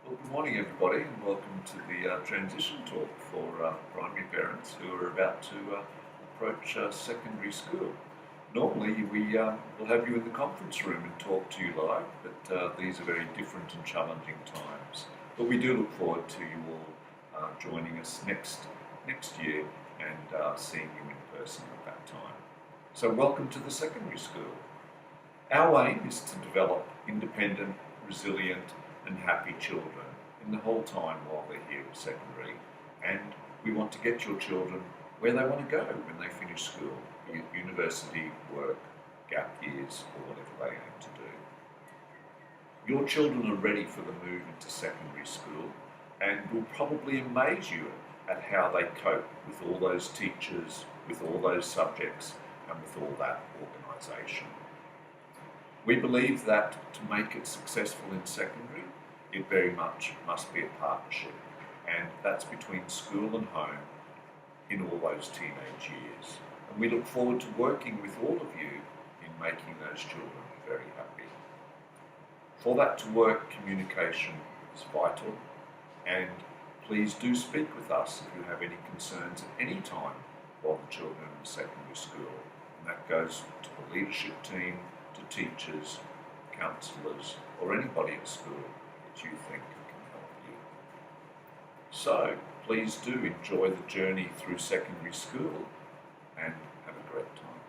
Well, good morning everybody, and welcome to the transition talk for primary parents who are about to approach secondary school. Normally we will have you in the conference room and talk to you live, but these are very different and challenging times. But we do look forward to you all joining us next year and seeing you in person at that time. So welcome to the secondary school. Our aim is to develop independent, resilient and happy children in the whole time while they're here at secondary, and we want to get your children where they want to go when they finish school, be it university, work, gap years or whatever they aim to do. Your children are ready for the move into secondary school and will probably amaze you at how they cope with all those teachers, with all those subjects and with all that organisation. We believe that to make it successful in secondary, it very much must be a partnership, and that's between school and home in all those teenage years. And we look forward to working with all of you in making those children very happy. For that to work, communication is vital, and please do speak with us if you have any concerns at any time while the children are in secondary school. And that goes to the leadership team, to teachers, counsellors, or anybody at school that you think can help you. So please do enjoy the journey through secondary school and have a great time.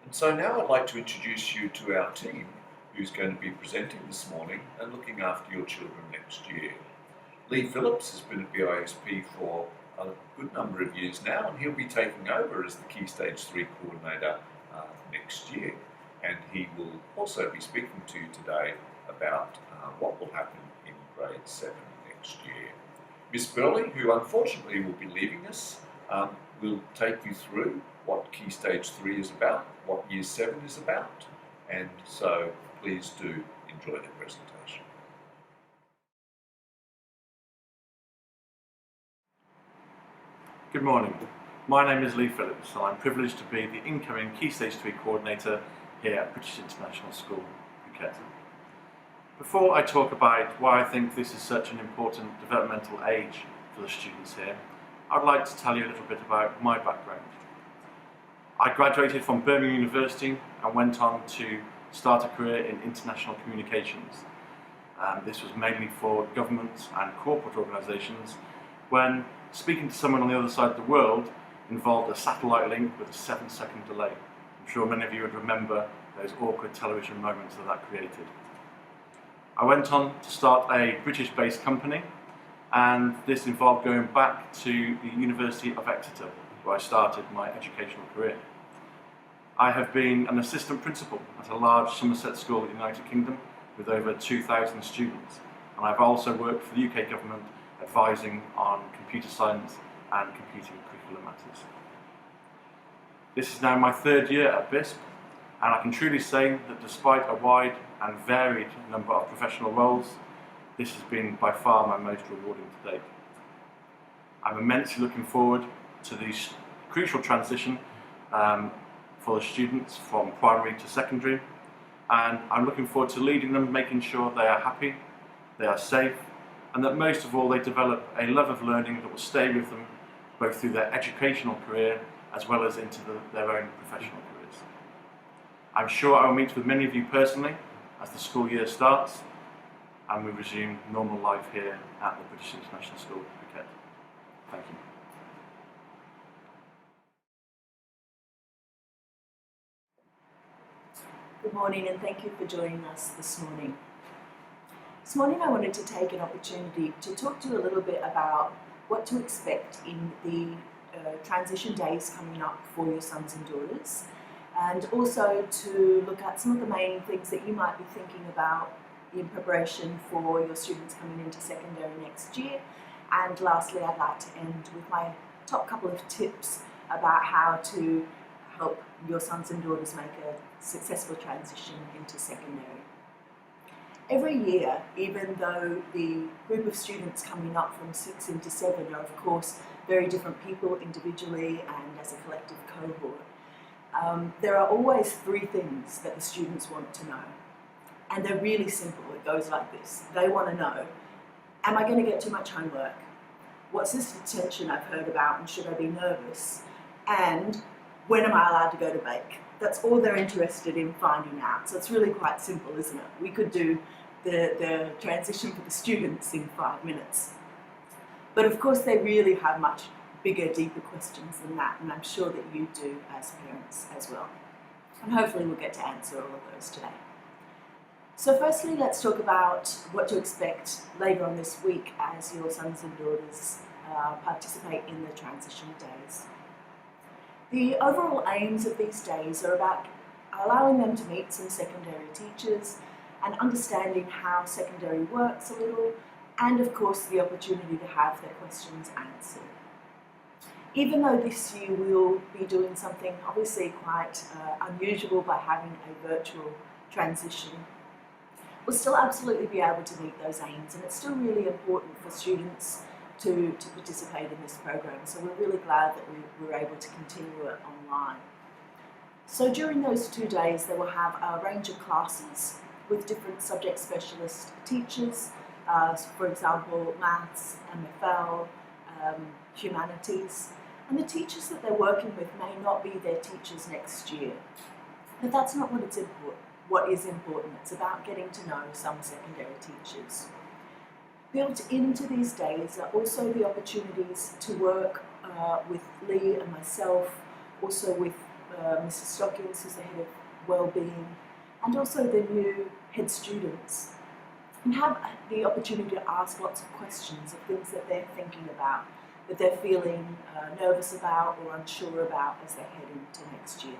And so now I'd like to introduce you to our team who's going to be presenting this morning and looking after your children next year. Phillips has been at BISP for a good number of years now, and he'll be taking over as the Key Stage 3 coordinator next year. And he will also be speaking to you today about what will happen in grade 7 next year. Miss Burley, who unfortunately will be leaving us, will take you through what Key Stage 3 is about, what Year 7 is about, and so please do enjoy the presentation. Good morning. My name is Phillips and I'm privileged to be the incoming Key Stage 3 coordinator here at British International School, Phuket. Before I talk about why I think this is such an important developmental age for the students here, I'd like to tell you a little bit about my background. I graduated from Birmingham University and went on to start a career in international communications. This was mainly for governments and corporate organisations, when speaking to someone on the other side of the world involved a satellite link with a 7-second delay. I'm sure many of you would remember those awkward television moments that created. I went on to start a British-based company, and this involved going back to the University of Exeter, where I started my educational career. I have been an assistant principal at a large Somerset school in the United Kingdom with over 2,000 students, and I've also worked for the UK government advising on computer science and computing curriculum matters. This is now my 3rd year at BISP, and I can truly say that despite a wide and varied number of professional roles, this has been by far my most rewarding to date. I'm immensely looking forward to this crucial transition for the students from primary to secondary, and I'm looking forward to leading them, making sure they are happy, they are safe, and that most of all they develop a love of learning that will stay with them both through their educational career as well as into their own professional careers. I'm sure I will meet with many of you personally as the school year starts, and we resume normal life here at the British International School, Phuket. Thank you. Good morning, and thank you for joining us this morning. This morning I wanted to take an opportunity to talk to you a little bit about what to expect in the transition days coming up for your sons and daughters, and also to look at some of the main things that you might be thinking about in preparation for your students coming into secondary next year. And lastly, I'd like to end with my top couple of tips about how to help your sons and daughters make a successful transition into secondary. Every year, even though the group of students coming up from 6 into 7 are of course very different people individually and as a collective cohort, there are always 3 things that the students want to know. And they're really simple. It goes like this. They want to know, am I going to get too much homework? What's this detention I've heard about, and should I be nervous? And when am I allowed to go to bake? That's all they're interested in finding out. So it's really quite simple, isn't it? We could do the transition for the students in 5 minutes. But of course they really have much bigger, deeper questions than that, and I'm sure that you do as parents as well. And hopefully we'll get to answer all of those today. So firstly, let's talk about what to expect later on this week as your sons and daughters participate in the transition days. The overall aims of these days are about allowing them to meet some secondary teachers and understanding how secondary works a little, and of course the opportunity to have their questions answered. Even though this year we'll be doing something obviously quite unusual by having a virtual transition, we'll still absolutely be able to meet those aims, and it's still really important for students to participate in this program. So we're really glad that we were able to continue it online. So during those 2 days, they will have a range of classes with different subject specialist teachers, for example, maths, MFL, humanities, and the teachers that they're working with may not be their teachers next year. But that's not what is important. It's about getting to know some secondary teachers. Built into these days are also the opportunities to work with Lee and myself, also with Mrs. Stockings, who's the head of wellbeing, and also the new head students, and have the opportunity to ask lots of questions of things that they're thinking about, that they're feeling nervous about or unsure about as they head into next year.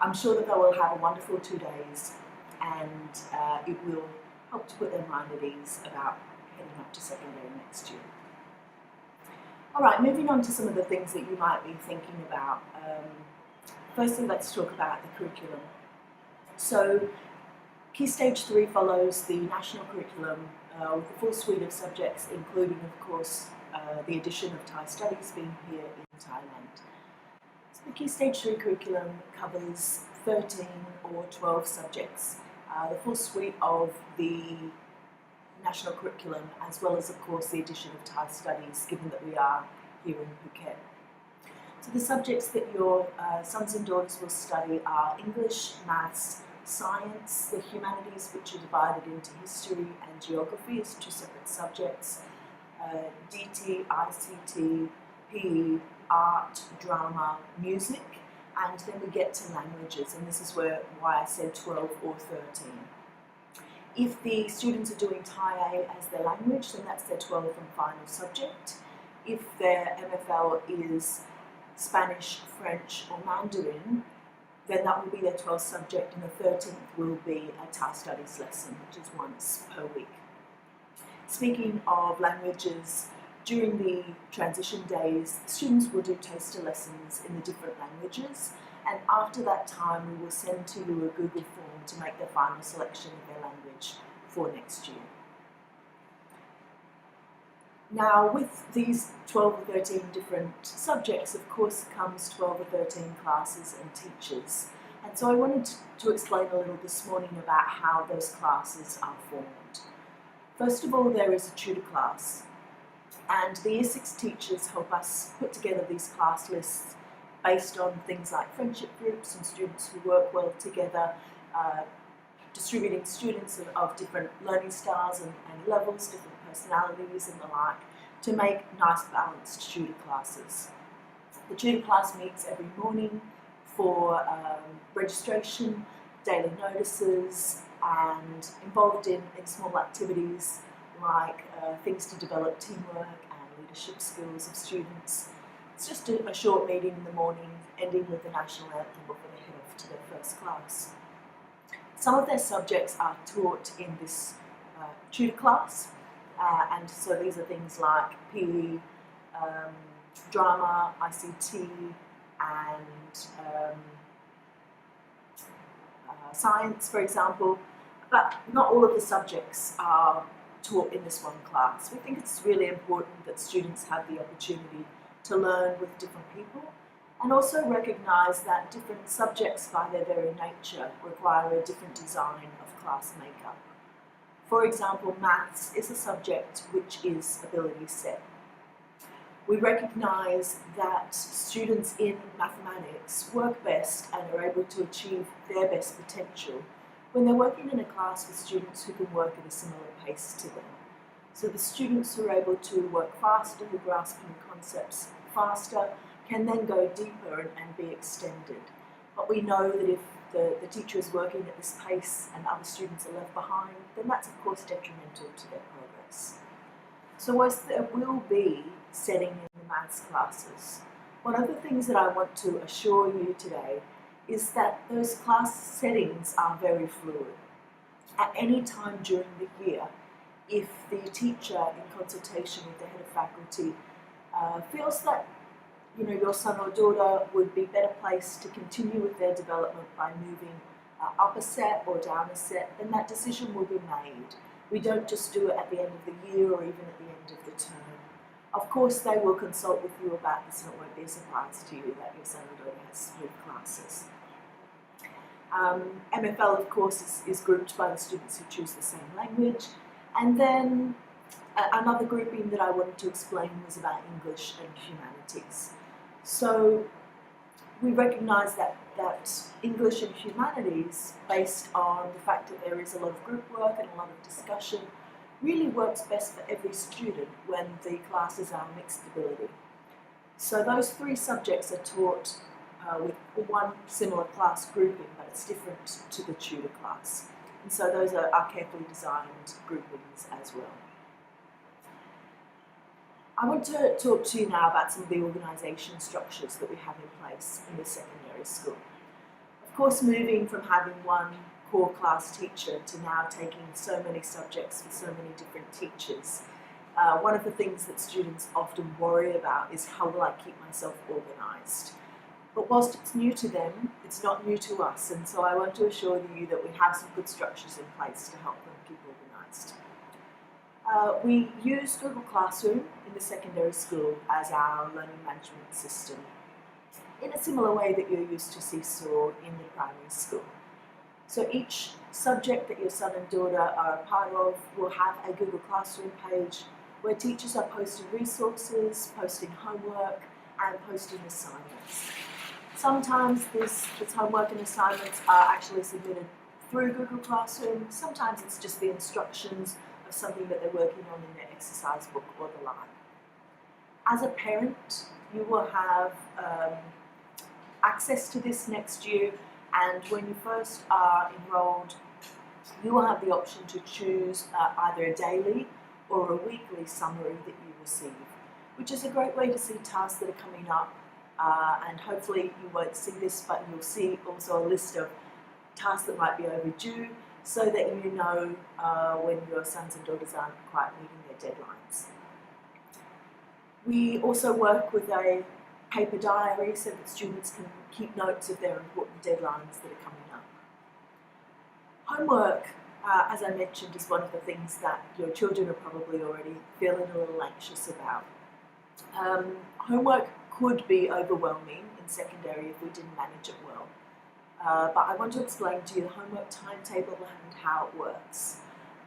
I'm sure that they will have a wonderful 2 days, and it will help to put their mind at ease about heading up to secondary next year. Alright, moving on to some of the things that you might be thinking about. Firstly, let's talk about the curriculum. So, Key Stage 3 follows the national curriculum with a full suite of subjects, including, of course, the addition of Thai studies being here in Thailand. So the Key Stage 3 curriculum covers 13 or 12 subjects, the full suite of the national curriculum, as well as, of course, the addition of Thai studies, given that we are here in Phuket. So the subjects that your sons and daughters will study are English, Maths, Science, the Humanities, which are divided into History and Geography as 2 separate subjects, DT, ICT, PE, Art, Drama, Music, and then we get to languages, and this is why I said 12 or 13. If the students are doing Thai A as their language, then that's their 12th and final subject. If their MFL is Spanish, French or Mandarin, then that will be their 12th subject, and the 13th will be a Thai studies lesson, which is once per week. Speaking of languages, during the transition days, students will do taster lessons in the different languages, and after that time we will send to you a Google form to make their final selection of their language for next year. Now, with these 12 or 13 different subjects, of course, comes 12 or 13 classes and teachers. And so I wanted to explain a little this morning about how those classes are formed. First of all, there is a tutor class, and the Year 6 teachers help us put together these class lists based on things like friendship groups and students who work well together, distributing students of different learning styles and levels, different personalities and the like, to make nice balanced tutor classes. The tutor class meets every morning for registration, daily notices, and involved in small activities like things to develop teamwork and leadership skills of students. It's just a short meeting in the morning, ending with the national anthem before they head off to their first class. Some of their subjects are taught in this tutor class, and so these are things like PE, drama, ICT, and science, for example, but not all of the subjects are taught in this one class. We think it's really important that students have the opportunity to learn with different people and also recognise that different subjects by their very nature require a different design of class makeup. For example, maths is a subject which is ability set. We recognise that students in mathematics work best and are able to achieve their best potential when they're working in a class with students who can work at a similar pace to them. So the students who are able to work faster, who grasp new concepts faster, can then go deeper and be extended. But we know that if the teacher is working at this pace and other students are left behind, then that's of course detrimental to their progress. So whilst there will be setting in the maths classes, one of the things that I want to assure you today is that those class settings are very fluid. At any time during the year, if the teacher, in consultation with the head of faculty, feels that your son or daughter would be better placed to continue with their development by moving up a set or down a set, then that decision will be made. We don't just do it at the end of the year or even at the end of the term. Of course, they will consult with you about this, and it won't be a surprise to you that your son or daughter has moved classes. MFL, of course, is grouped by the students who choose the same language. And then another grouping that I wanted to explain was about English and humanities. So we recognise that English and humanities, based on the fact that there is a lot of group work and a lot of discussion, really works best for every student when the classes are mixed ability. So those three subjects are taught with one similar class grouping, but it's different to the tutor class. And so those are carefully designed groupings as well. I want to talk to you now about some of the organisation structures that we have in place in the secondary school. Of course, moving from having one core class teacher to now taking so many subjects with so many different teachers, one of the things that students often worry about is how will I keep myself organised? But whilst it's new to them, it's not new to us, and so I want to assure you that we have some good structures in place to help them keep organised. We use Google Classroom in the secondary school as our learning management system, in a similar way that you're used to Seesaw in the primary school. So each subject that your son and daughter are a part of will have a Google Classroom page where teachers are posting resources, posting homework, and posting assignments. Sometimes this homework and assignments are actually submitted through Google Classroom. Sometimes it's just the instructions of something that they're working on in their exercise book or the like. As a parent, you will have access to this next year, and when you first are enrolled, you will have the option to choose either a daily or a weekly summary that you receive, which is a great way to see tasks that are coming up. And hopefully you won't see this, but you'll see also a list of tasks that might be overdue, so that you know when your sons and daughters aren't quite meeting their deadlines. We also work with a paper diary so that students can keep notes of their important deadlines that are coming up. Homework, as I mentioned, is one of the things that your children are probably already feeling a little anxious about. Homework could be overwhelming in secondary if we didn't manage it well. But I want to explain to you the homework timetable and how it works.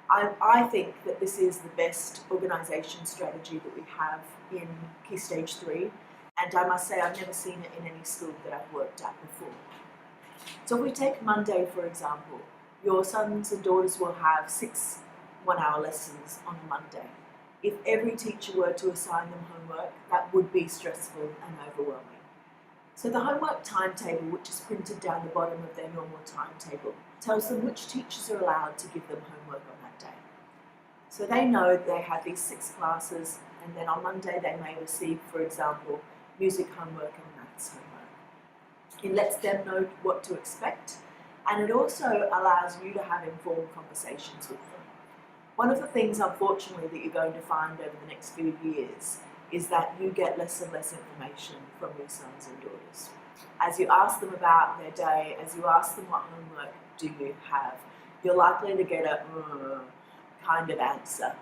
I think that this is the best organisation strategy that we have in Key Stage 3, and I must say I've never seen it in any school that I've worked at before. So if we take Monday, for example, your sons and daughters will have 6 one-hour lessons on a Monday. If every teacher were to assign them homework, that would be stressful and overwhelming. So the homework timetable, which is printed down the bottom of their normal timetable, tells them which teachers are allowed to give them homework on that day. So they know they have these 6 classes, and then on Monday they may receive, for example, music homework and maths homework. It lets them know what to expect, and it also allows you to have informed conversations with them. One of the things, unfortunately, that you're going to find over the next few years is that you get less and less information from your sons and daughters. As you ask them about their day, as you ask them what homework do you have, you're likely to get a kind of answer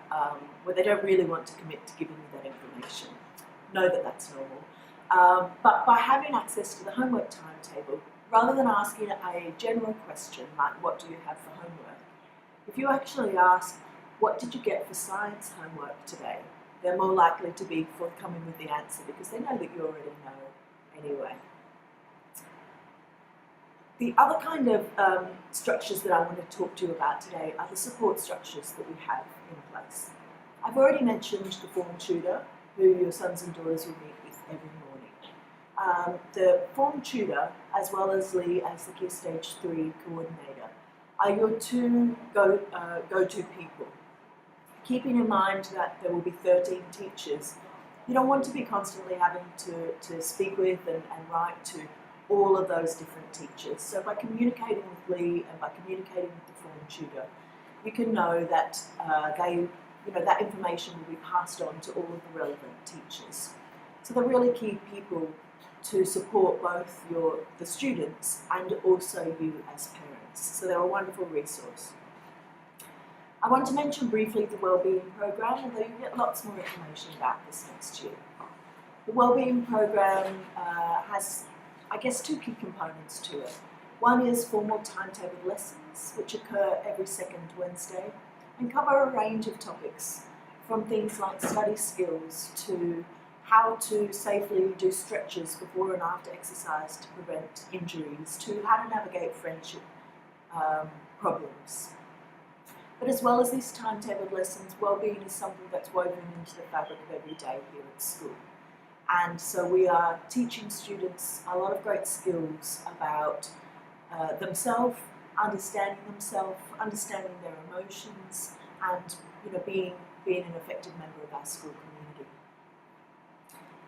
where they don't really want to commit to giving you that information. Know that that's normal. But by having access to the homework timetable, rather than asking a general question like, what do you have for homework, if you actually ask, what did you get for science homework today? They're more likely to be forthcoming with the answer because they know that you already know anyway. The other kind of structures that I want to talk to you about today are the support structures that we have in place. I've already mentioned the form tutor, who your sons and daughters will meet with every morning. The form tutor, as well as Lee as the Key Stage 3 coordinator, are your 2 go-to people. Keeping in mind that there will be 13 teachers, you don't want to be constantly having to speak with and write to all of those different teachers. So by communicating with Lee and by communicating with the form tutor, you can know that that information will be passed on to all of the relevant teachers. So they're really key people to support both the students and also you as parents. So they're a wonderful resource. I want to mention briefly the Wellbeing Program, although you get lots more information about this next year. The Wellbeing Program has, I guess, 2 key components to it. One is formal timetabled lessons, which occur every second Wednesday and cover a range of topics, from things like study skills to how to safely do stretches before and after exercise to prevent injuries, to how to navigate friendship problems. But as well as these timetabled lessons, wellbeing is something that's woven into the fabric of every day here at school. And so we are teaching students a lot of great skills about themselves, understanding their emotions, and being an effective member of our school community.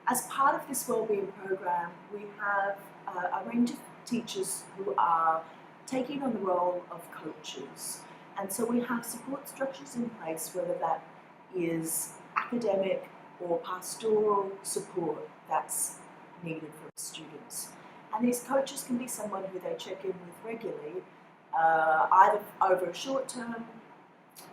As part of this wellbeing program, we have a range of teachers who are taking on the role of coaches. And so we have support structures in place, whether that is academic or pastoral support that's needed for students. And these coaches can be someone who they check in with regularly, either over a short term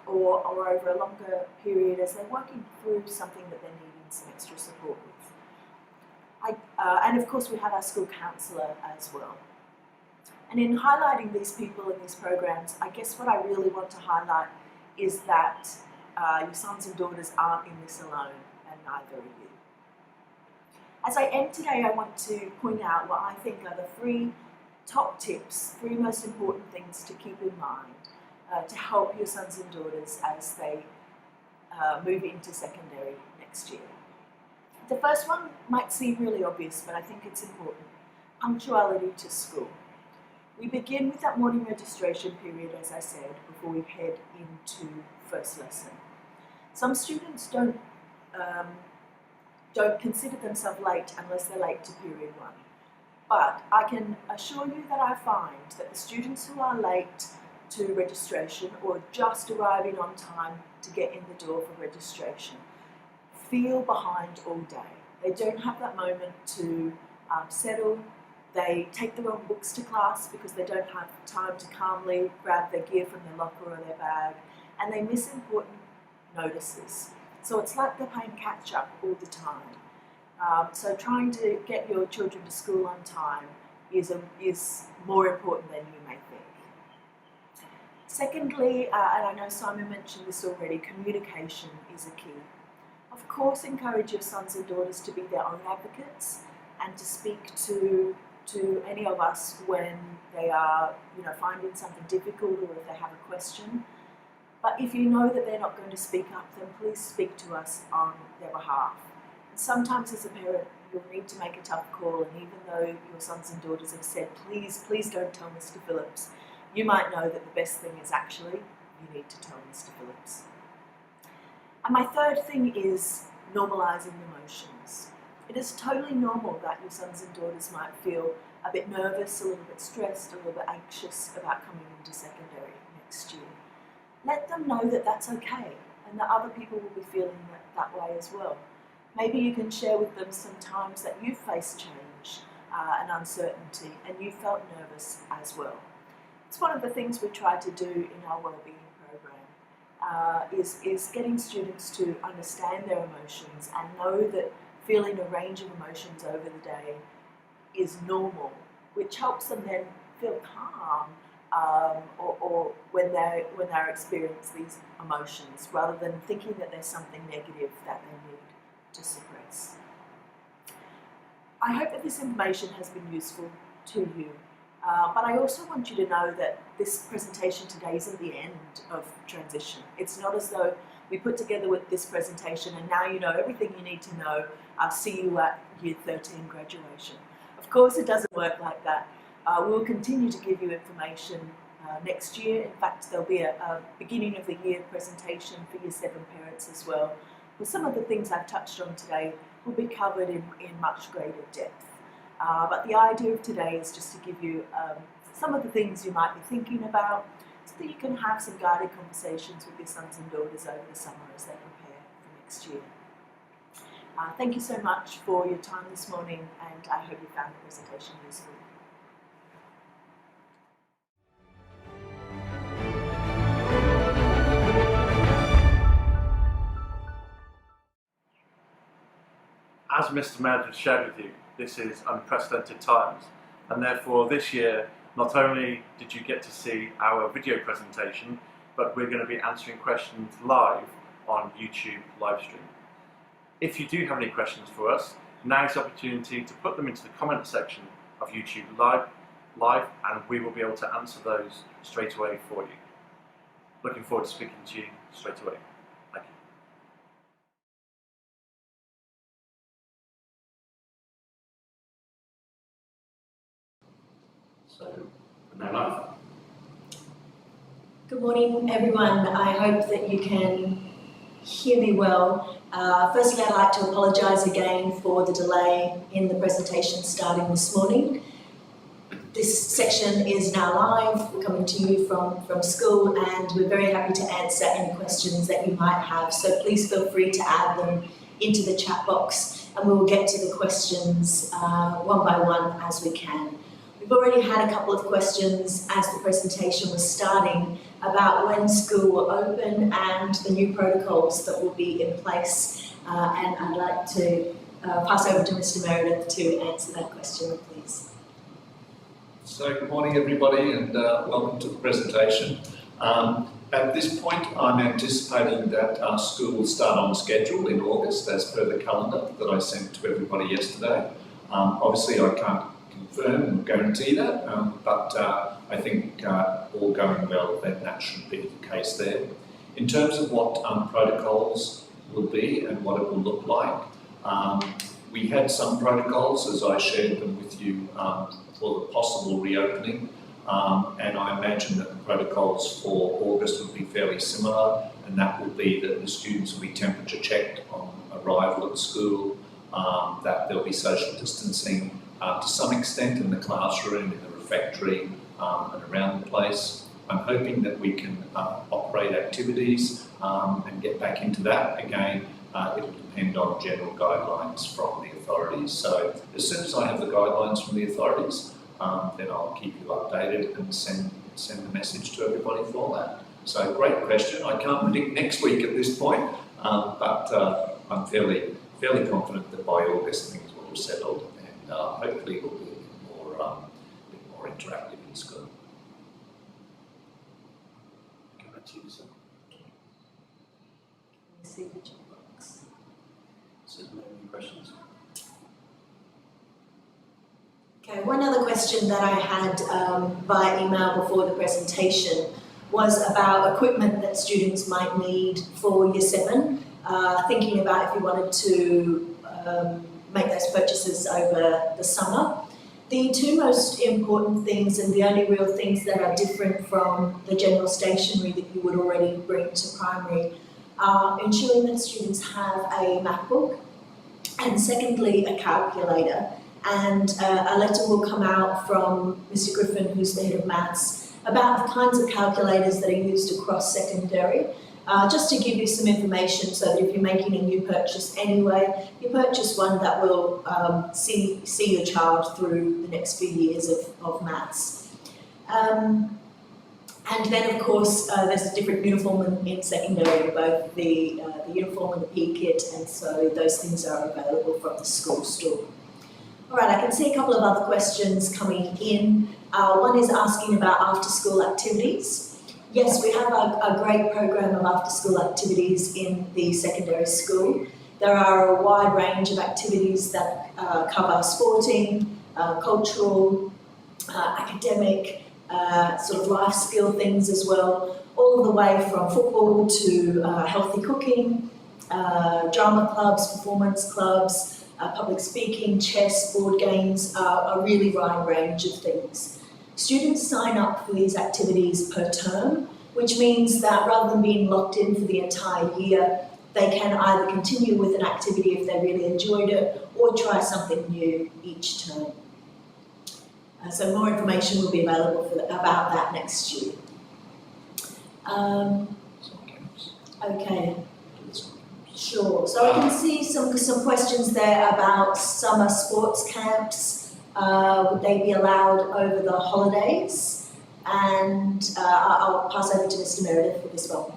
or over a longer period as they're working through something that they're needing some extra support with. And of course we have our school counsellor as well. And in highlighting these people in these programs, I guess what I really want to highlight is that your sons and daughters aren't in this alone, and neither are you. As I end today, I want to point out what I think are the 3 top tips, 3 most important things to keep in mind to help your sons and daughters as they move into secondary next year. The first one might seem really obvious, but I think it's important. Punctuality to school. We begin with that morning registration period, as I said, before we head into first lesson. Some students don't consider themselves late unless they're late to period 1. But I can assure you that I find that the students who are late to registration or just arriving on time to get in the door for registration feel behind all day. They don't have that moment to settle. They take the wrong books to class because they don't have time to calmly grab their gear from their locker or their bag, and they miss important notices. So it's like they're playing catch up all the time. So trying to get your children to school on time is more important than you may think. Secondly, and I know Simon mentioned this already, communication is a key. Of course, encourage your sons and daughters to be their own advocates and to speak to to any of us when they are, finding something difficult or if they have a question. But if you know that they're not going to speak up, then please speak to us on their behalf. And sometimes as a parent, you'll need to make a tough call, and even though your sons and daughters have said, please don't tell Mr. Phillips, you might know that the best thing is actually, you need to tell Mr. Phillips. And my third thing is normalising emotions. It is totally normal that your sons and daughters might feel a bit nervous, a little bit stressed, a little bit anxious about coming into secondary next year. Let them know that that's okay and that other people will be feeling that way as well. Maybe you can share with them some times that you've faced change and uncertainty and you felt nervous as well. It's one of the things we try to do in our wellbeing program, is getting students to understand their emotions and know that feeling a range of emotions over the day is normal, which helps them then feel calm or when they experience these emotions, rather than thinking that there's something negative that they need to suppress. I hope that this information has been useful to you, but I also want you to know that this presentation today isn't the end of transition. It's not as though we put together with this presentation and now you know everything you need to know. I'll see you at Year 13 graduation. Of course it doesn't work like that. We'll continue to give you information next year. In fact, there'll be a beginning of the year presentation for Year 7 parents as well. But some of the things I've touched on today will be covered in much greater depth. But the idea of today is just to give you some of the things you might be thinking about so that you can have some guided conversations with your sons and daughters over the summer as they prepare for next year. Thank you so much for your time this morning, and I hope you found the presentation useful. As Mr. Meredith shared with you, this is unprecedented times, and therefore this year not only did you get to see our video presentation, but we're going to be answering questions live on YouTube live stream. If you do have any questions for us, now's the opportunity to put them into the comment section of YouTube live, and we will be able to answer those straight away for you. Looking forward to speaking to you straight away. Thank you. So, now live. Good morning, everyone. I hope that you can hear me well. Firstly, I'd like to apologise again for the delay in the presentation starting this morning. This section is now live. We're coming to you from school, and we're very happy to answer any questions that you might have. So please feel free to add them into the chat box, and we will get to the questions one by one as we can. We've already had a couple of questions as the presentation was starting about when school will open and the new protocols that will be in place. And I'd like to pass over to Mr. Meredith to answer that question, please. So good morning everybody, and welcome to the presentation. At this point I'm anticipating that our school will start on schedule in August as per the calendar that I sent to everybody yesterday. Obviously I can't confirm and guarantee that, but I think all going well that should be the case there. In terms of what protocols will be and what it will look like, we had some protocols as I shared them with you for the possible reopening, and I imagine that the protocols for August will be fairly similar, and that will be that the students will be temperature checked on arrival at school, that there'll be social distancing to some extent in the classroom, in the refectory, and around the place. I'm hoping that we can operate activities and get back into that. Again, it'll depend on general guidelines from the authorities. So as soon as I have the guidelines from the authorities, then I'll keep you updated and send the message to everybody for that. So great question. I can't predict next week at this point, but I'm fairly confident that by August things will have settled, and hopefully we'll be a bit more interactive in school. Go back to you, sir. See the chat box. So, no any questions? Okay, one other question that I had via email before the presentation was about equipment that students might need for Year 7, thinking about if you wanted to make those purchases over the summer. The two most important things, and the only real things that are different from the general stationery that you would already bring to primary, are ensuring that students have a MacBook, and secondly a calculator. And a letter will come out from Mr. Griffin, who's the head of maths, about the kinds of calculators that are used across secondary. Just to give you some information so that if you're making a new purchase anyway, you purchase one that will see your child through the next few years of maths. And then of course there's a different uniform in secondary, both the uniform and the PE kit, and so those things are available from the school store. All right, I can see a couple of other questions coming in. One is asking about after-school activities. Yes, we have a great program of after-school activities in the secondary school. There are a wide range of activities that cover sporting, cultural, academic, sort of life skill things as well, all the way from football to healthy cooking, drama clubs, performance clubs, public speaking, chess, board games, a really wide range of things. Students sign up for these activities per term, which means that rather than being locked in for the entire year, they can either continue with an activity if they really enjoyed it, or try something new each term. So more information will be available about that next year. Okay. Sure. So I can see some questions there about summer sports camps. Would they be allowed over the holidays? And I'll pass over to Mr. Meredith for this one.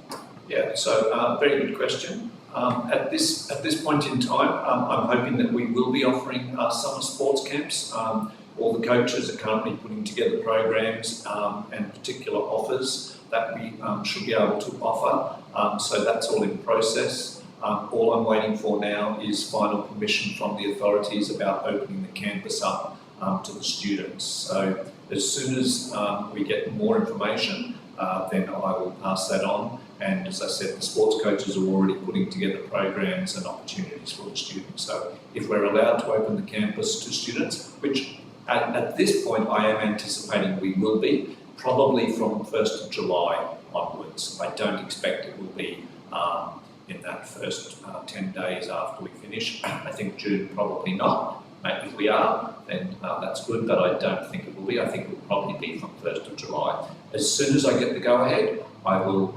Yeah, so very good question. At this point in time, I'm hoping that we will be offering summer sports camps. All the coaches are currently putting together programs and particular offers that we should be able to offer. So that's all in process. All I'm waiting for now is final permission from the authorities about opening the campus up to the students. So as soon as we get more information, then I will pass that on. And as I said, the sports coaches are already putting together programs and opportunities for the students. So if we're allowed to open the campus to students, which at this point I am anticipating we will be, probably from 1st of July onwards. I don't expect it will be in that first 10 days after we finish. I think June probably not. Maybe if we are, then that's good, but I don't think it will be. I think it will probably be from 1st of July. As soon as I get the go-ahead, I will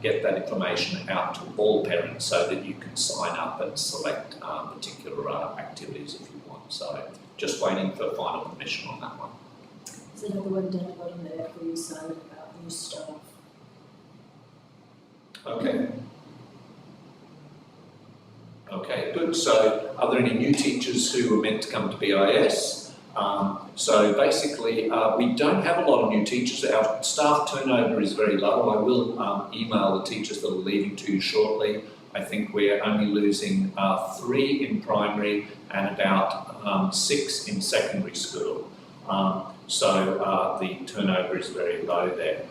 get that information out to all parents so that you can sign up and select particular activities if you want. So just waiting for final permission on that one. There's another one down the bottom there for you, Simon, about new staff. Okay. Okay, good. So are there any new teachers who are meant to come to BIS? So basically, we don't have a lot of new teachers. Our staff turnover is very low. I will email the teachers that are leaving to you shortly. I think we're only losing 3 in primary and about 6 in secondary school. So the turnover is very low there.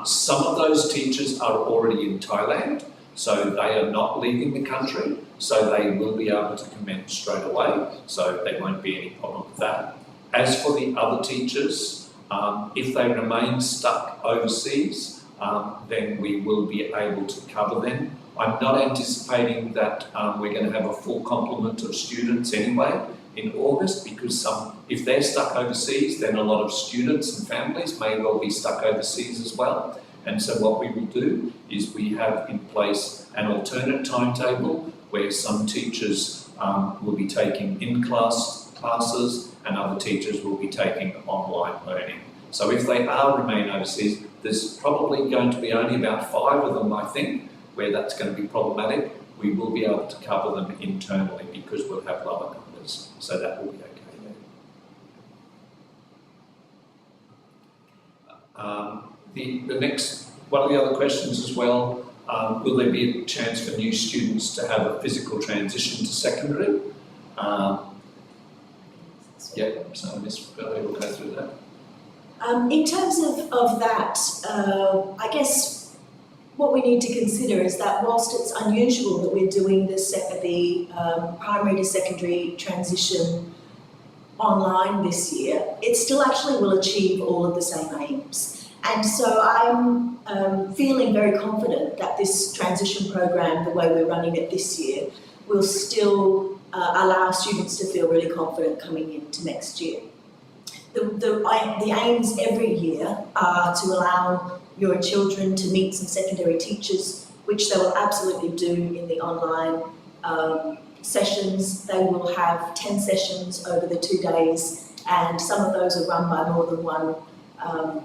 Some of those teachers are already in Thailand, so they are not leaving the country, so they will be able to commence straight away, so there won't be any problem with that. As for the other teachers, if they remain stuck overseas, then we will be able to cover them. I'm not anticipating that we're going to have a full complement of students anyway in August, because if they're stuck overseas, then a lot of students and families may well be stuck overseas as well. And so what we will do is we have in place an alternate timetable where some teachers will be taking in-class classes and other teachers will be taking online learning. So if they remain overseas, there's probably going to be only about 5 of them, I think, where that's going to be problematic. We will be able to cover them internally because we'll have lower numbers, so that will be okay there. The next, one of the other questions as well, will there be a chance for new students to have a physical transition to secondary? Yep, so Ms. Burley will go through that. In terms of that, I guess what we need to consider is that whilst it's unusual that we're doing the primary to secondary transition online this year, it still actually will achieve all of the same aims. And so I'm feeling very confident that this transition program, the way we're running it this year, will still allow students to feel really confident coming into next year. The aims every year are to allow your children to meet some secondary teachers, which they will absolutely do in the online sessions. They will have 10 sessions over the 2 days, and some of those are run by more than one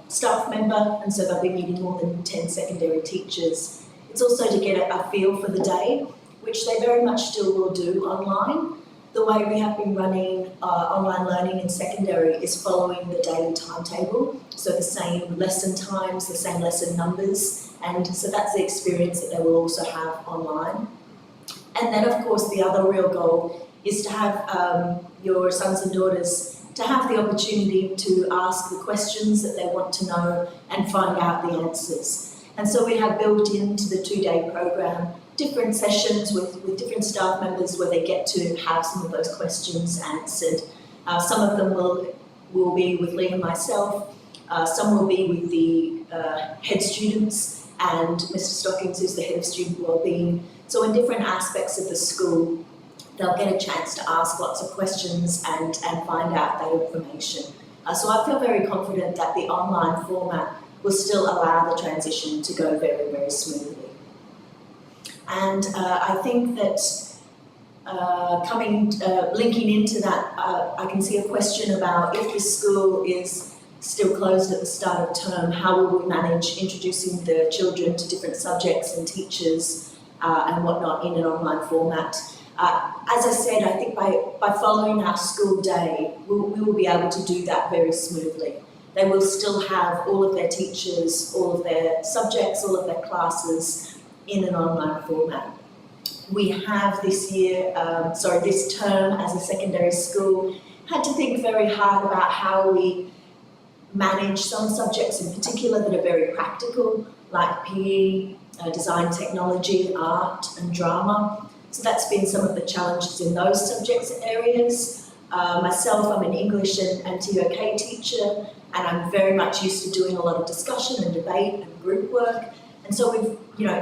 staff member, and so they'll be meeting more than 10 secondary teachers. It's also to get a feel for the day, which they very much still will do online. The way we have been running online learning in secondary is following the daily timetable, so the same lesson times, the same lesson numbers, and so that's the experience that they will also have online. And then of course the other real goal is to have your sons and daughters to have the opportunity to ask the questions that they want to know and find out the answers. And so we have built into the 2-day program different sessions with different staff members where they get to have some of those questions answered. Some of them will be with Lee and myself, some will be with the head students and Mr. Stockings, who's the head of student wellbeing. So in different aspects of the school, they'll get a chance to ask lots of questions and find out that information. So I feel very confident that the online format will still allow the transition to go very, very smoothly. And I think that linking into that, I can see a question about if the school is still closed at the start of term, how will we manage introducing the children to different subjects and teachers and whatnot in an online format. As I said, I think by following our school day, we will be able to do that very smoothly. They will still have all of their teachers, all of their subjects, all of their classes in an online format. We have this term as a secondary school, had to think very hard about how we manage some subjects in particular that are very practical, like PE, design technology, art and drama. So that's been some of the challenges in those subjects areas. Myself, I'm an English and TOK teacher, and I'm very much used to doing a lot of discussion and debate and group work. And so we've,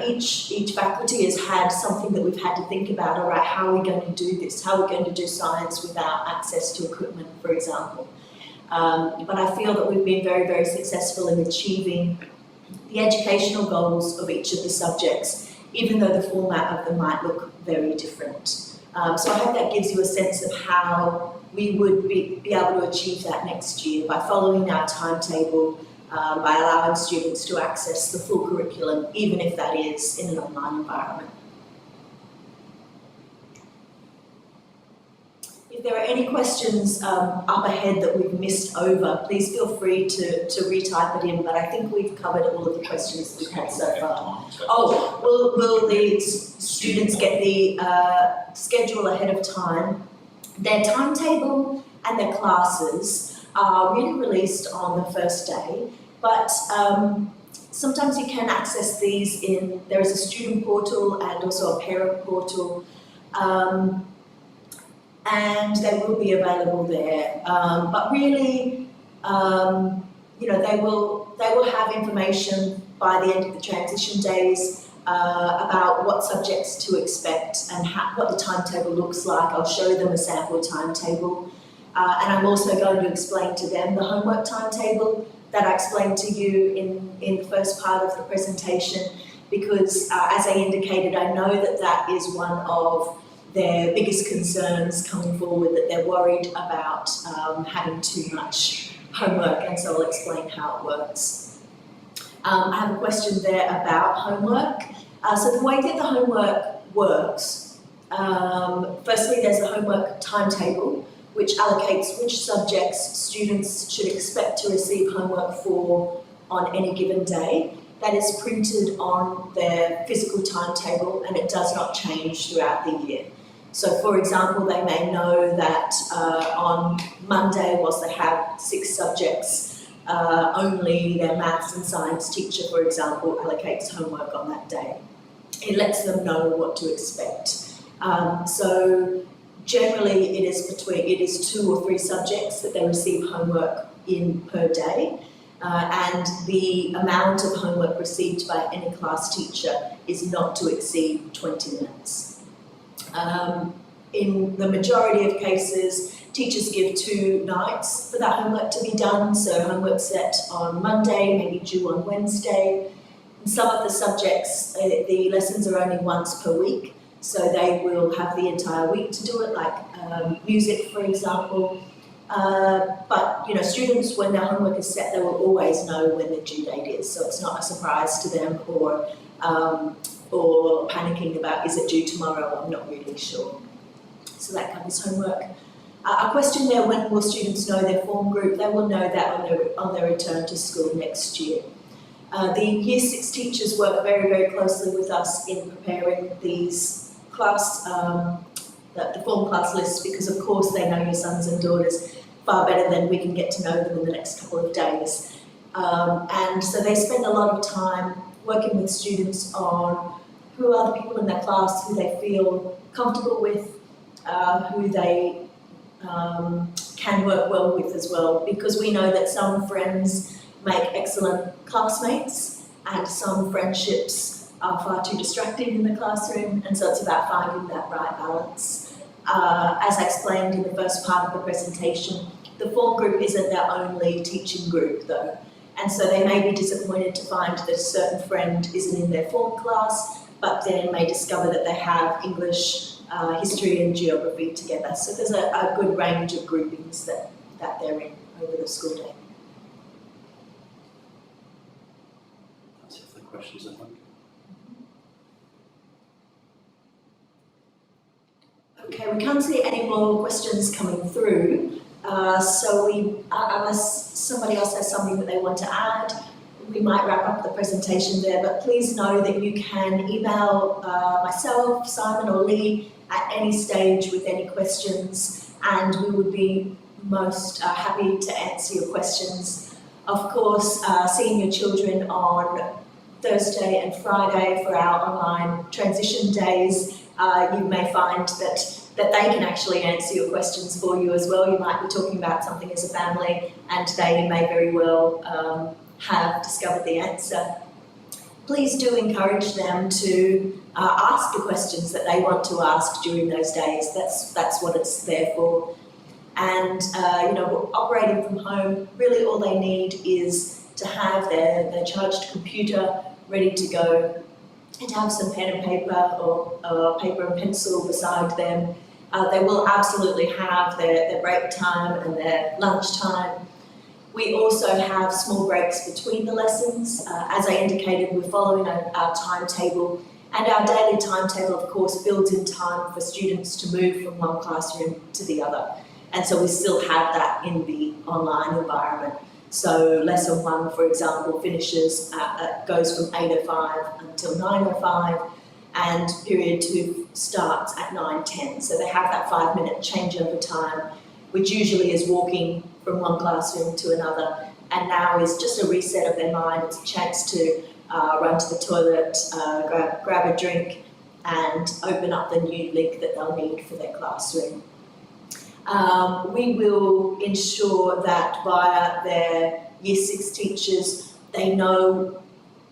each faculty has had something that we've had to think about, all right, how are we going to do this? How are we going to do science without access to equipment, for example? But I feel that we've been very, very successful in achieving the educational goals of each of the subjects, even though the format of them might look very different. So I hope that gives you a sense of how we would be able to achieve that next year by following our timetable, by allowing students to access the full curriculum, even if that is in an online environment. If there are any questions up ahead that we've missed over, please feel free to retype it in, but I think we've covered all of the questions that we've had so far. Oh, will the students get the schedule ahead of time? Their timetable and their classes are really released on the first day, but sometimes you can access these there is a student portal and also a parent portal, and they will be available there. But really, they will have information by the end of the transition days about what subjects to expect and what the timetable looks like. I'll show them a sample timetable, and I'm also going to explain to them the homework timetable that I explained to you in the first part of the presentation, because as I indicated, I know that is one of their biggest concerns coming forward, that they're worried about having too much homework, and so I'll explain how it works. I have a question there about homework. So the way that the homework works, firstly there's a homework timetable which allocates which subjects students should expect to receive homework for on any given day. That is printed on their physical timetable, and it does not change throughout the year. So for example, they may know that on Monday, whilst they have 6 subjects, only their maths and science teacher, for example, allocates homework on that day. It lets them know what to expect. So generally it is 2 or 3 subjects that they receive homework in per day. And the amount of homework received by any class teacher is not to exceed 20 minutes. In the majority of cases, teachers give 2 nights for that homework to be done, so homework set on Monday, maybe due on Wednesday. In some of the subjects, the lessons are only once per week, so they will have the entire week to do it, like music, for example. But students, when their homework is set, they will always know when the due date is, so it's not a surprise to them or panicking about, is it due tomorrow? I'm not really sure. So that covers homework. A question there, when will students know their form group? They will know that on their return to school next year. The Year 6 teachers work very, very closely with us in preparing these class, the form class lists, because of course they know your sons and daughters far better than we can get to know them in the next couple of days. And so they spend a lot of time working with students on who are the people in their class who they feel comfortable with, who they can work well with as well, because we know that some friends make excellent classmates and some friendships are far too distracting in the classroom, and so it's about finding that right balance. As I explained in the first part of the presentation, the form group isn't their only teaching group though, and so they may be disappointed to find that a certain friend isn't in their form class, but then may discover that they have English, history and geography together. So there's a good range of groupings that they're in over the school day. That's it for the questions, I think. Okay, we can't see any more questions coming through. Unless somebody else has something that they want to add, we might wrap up the presentation there, but please know that you can email myself, Simon or Lee at any stage with any questions, and we would be most happy to answer your questions. Of course, seeing your children on Thursday and Friday for our online transition days, you may find that they can actually answer your questions for you as well. You might be talking about something as a family and they may very well have discovered the answer. Please do encourage them to ask the questions that they want to ask during those days. That's what it's there for. And operating from home, really all they need is to have their charged computer ready to go and have some pen and paper or paper and pencil beside them. They will absolutely have their break time and their lunch time. We also have small breaks between the lessons. As I indicated, we're following our timetable, and our daily timetable, of course, builds in time for students to move from one classroom to the other. And so we still have that in the online environment. So lesson 1, for example, goes from 8:05 until 9:05, and period 2 starts at 9:10. So they have that 5-minute changeover time, which usually is walking from one classroom to another, and now is just a reset of their mind. It's a chance to run to the toilet, grab a drink, and open up the new link that they'll need for their classroom. We will ensure that via their Year 6 teachers, they know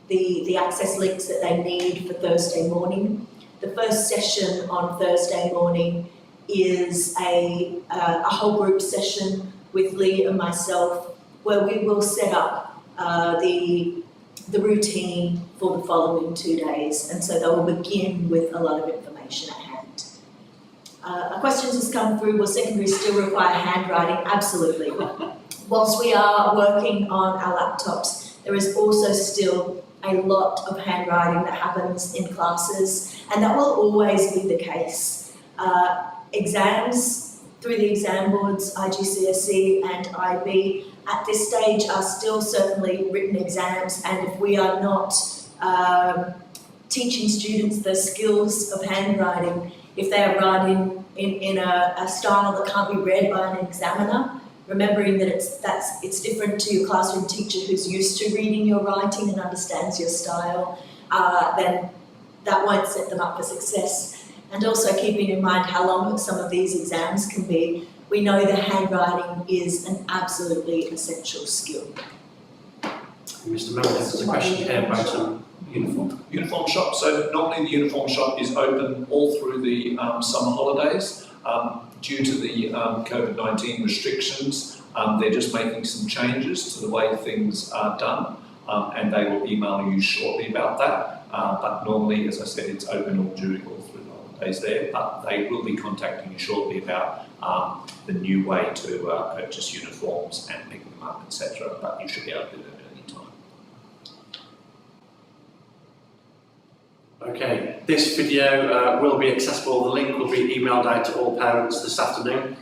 the access links that they need for Thursday morning. The first session on Thursday morning is a whole group session with Lee and myself, where we will set up the routine for the following 2 days, and so they will begin with a lot of information at hand. A question has come through, will secondary still require handwriting? Absolutely. Whilst we are working on our laptops, there is also still a lot of handwriting that happens in classes, and that will always be the case. Exams through the exam boards, IGCSE and IB, at this stage are still certainly written exams, and if we are not teaching students the skills of handwriting, if they are writing in a style that can't be read by an examiner, remembering that it's different to your classroom teacher who's used to reading your writing and understands your style, then that won't set them up for success. And also keeping in mind how long some of these exams can be. We know that handwriting is an absolutely essential skill. Mr. Meredith, there's a question here about uniform. Uniform shop. So normally the uniform shop is open all through the summer holidays. Due to the COVID-19 restrictions, they're just making some changes to the way things are done, and they will email you shortly about that. But normally, as I said, it's open all through the holidays there, but they will be contacting you shortly about the new way to purchase uniforms and pick them up, etc. But you should be able to do that at any time. Okay, this video will be accessible. The link will be emailed out to all parents this afternoon,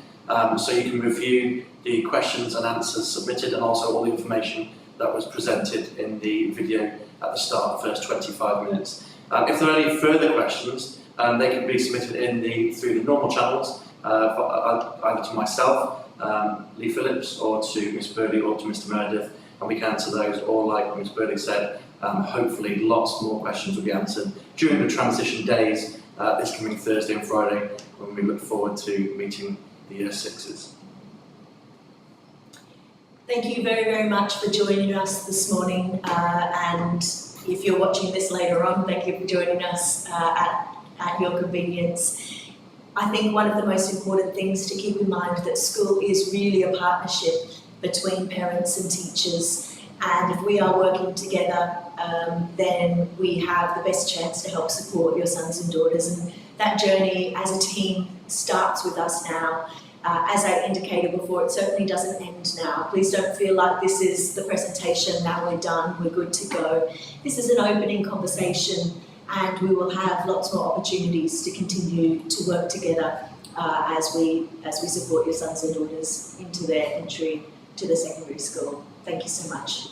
so you can review the questions and answers submitted and also all the information that was presented in the video at the start, the first 25 minutes. If there are any further questions, they can be submitted through the normal channels, either to myself, Lee Phillips, or to Miss Burley or to Mr. Meredith, and we can answer those, or like Miss Burley said, hopefully lots more questions will be answered during the transition days this coming Thursday and Friday, when we look forward to meeting the Year 6s. Thank you very, very much for joining us this morning, and if you're watching this later on, thank you for joining us at your convenience. I think one of the most important things to keep in mind that school is really a partnership between parents and teachers, and if we are working together, then we have the best chance to help support your sons and daughters, and that journey as a team starts with us now. As I indicated before, it certainly doesn't end now. Please don't feel like this is the presentation, now we're done, we're good to go. This is an opening conversation, and we will have lots more opportunities to continue to work together as we support your sons and daughters into their entry to the secondary school. Thank you so much.